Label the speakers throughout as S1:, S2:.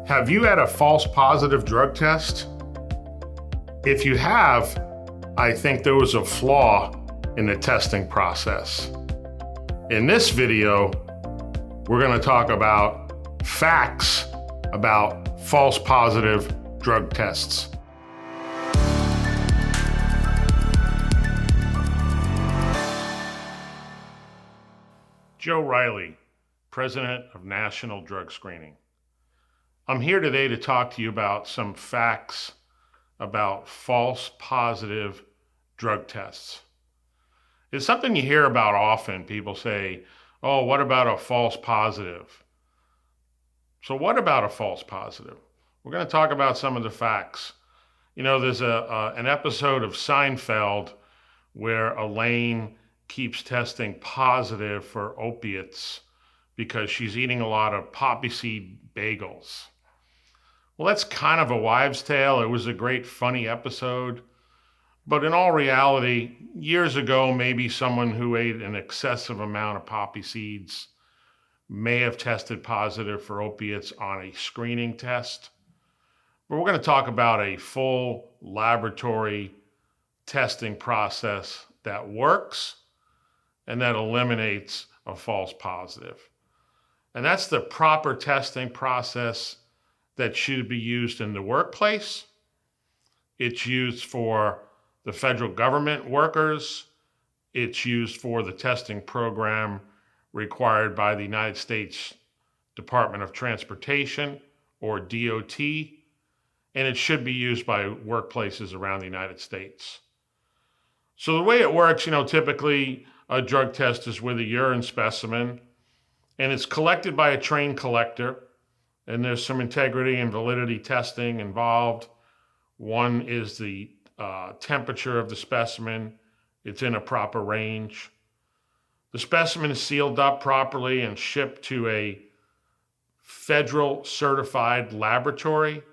S1: Have you had a false positive drug test? If you have, I think there was a flaw in the testing process. In this video, we're going to talk about facts about false positive drug tests. Joe Riley, President of National Drug Screening. I'm here today to talk to you about some facts about false positive drug tests. It's something you hear about often. People say, oh, what about a false positive? So what about a false positive? We're going to talk about some of the facts. You know, there's an episode of Seinfeld where Elaine keeps testing positive for opiates because she's eating a lot of poppy seed bagels. Well, that's kind of a wives' tale. It was a great, funny episode. But in all reality, years ago, maybe someone who ate an excessive amount of poppy seeds may have tested positive for opiates on a screening test. But we're going to talk about a full laboratory testing process that works and that eliminates a false positive. And that's the proper testing process that should be used in the workplace. It's used for the federal government workers. It's used for the testing program required by the United States Department of Transportation, or DOT, and it should be used by workplaces around the United States. So the way it works, typically a drug test is with a urine specimen, and it's collected by a trained collector. And there's some integrity and validity testing involved. One is the temperature of the specimen. It's in a proper range. The specimen is sealed up properly and shipped to a federal certified laboratory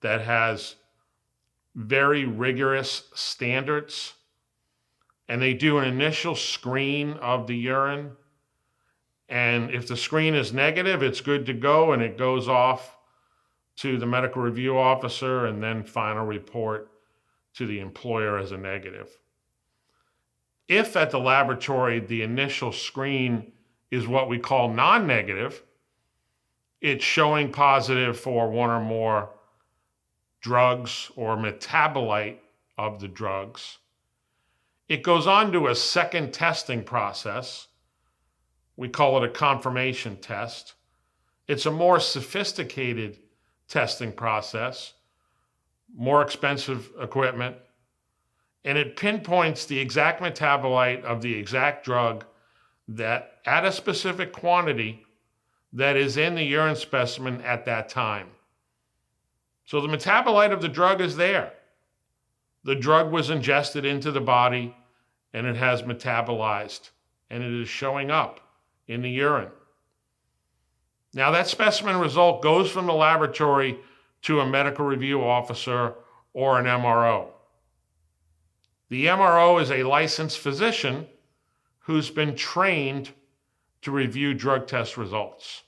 S1: that has very rigorous standards. And they do an initial screen of the urine. And if the screen is negative, it's good to go, and it goes off to the medical review officer and then final report to the employer as a negative. If at the laboratory the initial screen is what we call non-negative, it's showing positive for one or more drugs or metabolite of the drugs. It goes on to a second testing process. We call it a conformation test. It's a more sophisticated testing process, more expensive equipment, and it pinpoints the exact metabolite of the exact drug that at a specific quantity that is in the urine specimen at that time. So the metabolite of the drug is there. The drug was ingested into the body and it has metabolized and it is showing up in the urine. Now that specimen result goes from the laboratory to a medical review officer or an MRO. The MRO is a licensed physician who's been trained to review drug test results.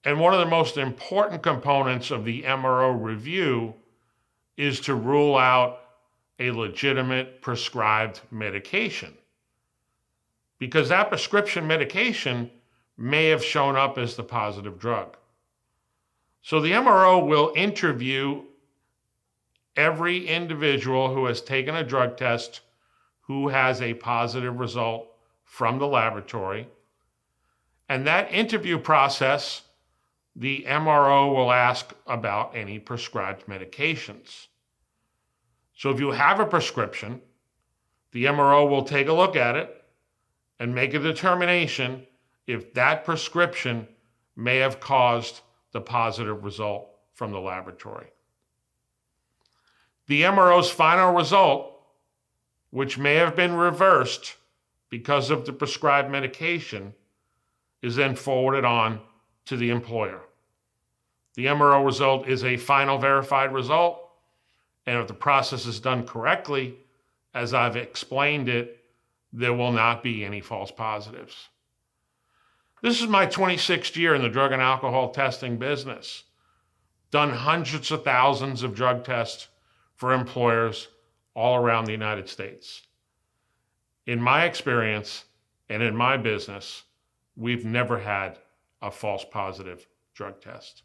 S1: And one of the most important components of the MRO review is to rule out a legitimate prescribed medication, because that prescription medication may have shown up as the positive drug. So the MRO will interview every individual who has taken a drug test who has a positive result from the laboratory. And that interview process, the MRO will ask about any prescribed medications. So if you have a prescription, the MRO will take a look at it and make a determination if that prescription may have caused the positive result from the laboratory. The MRO's final result, which may have been reversed because of the prescribed medication, is then forwarded on to the employer. The MRO result is a final verified result, and if the process is done correctly, as I've explained it, there will not be any false positives. This is my 26th year in the drug and alcohol testing business. Done hundreds of thousands of drug tests for employers all around the United States. In my experience and in my business, we've never had a false positive drug test.